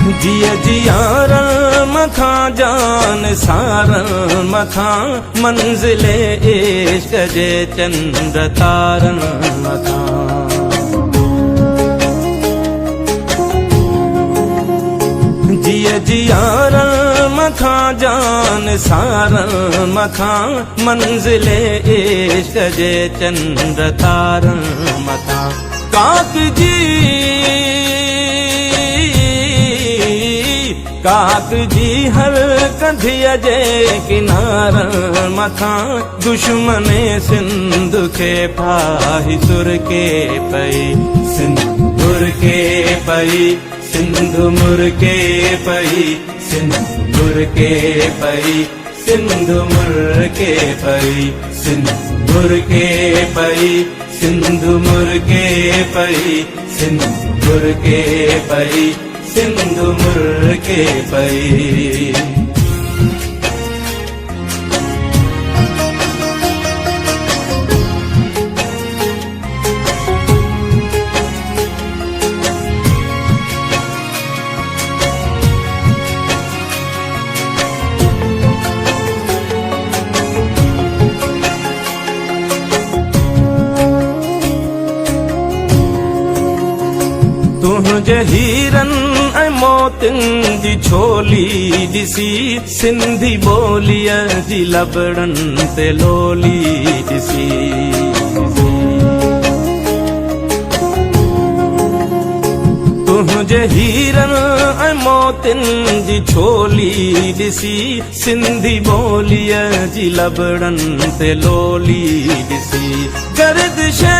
जिया जियारन मथां जान सारन मथां मंजिले इश्क जे चंद तारन मथां। जिया जियारन मथां जान सारन मथां मंजिले इश्क जे चंद तारन मथां। काक जी हर कंधिय जे किनारन मथां दुश्मन सिंध खे फाही सुर के पई, सिंध मुर के पई, सिंध मुर के पई, सिंध मुर के पई, सिंध मुर के पई, सिंध मुर के पई, सिंध मुर के पई, सिंध मुर के पई, सिंध मुर के पई। तुंहिंजे हीरन ऐं मोतिन जी छोली ॾिसी सिंधी ॿोलीअ जी लबड़न ते लोली ॾिसी। तुंहिंजे हीरन ऐं मोतिन जी छोली ॾिसी सिंधी ॿोलीअ जी लबड़न ते लोली ॾिसी। गर्दिशे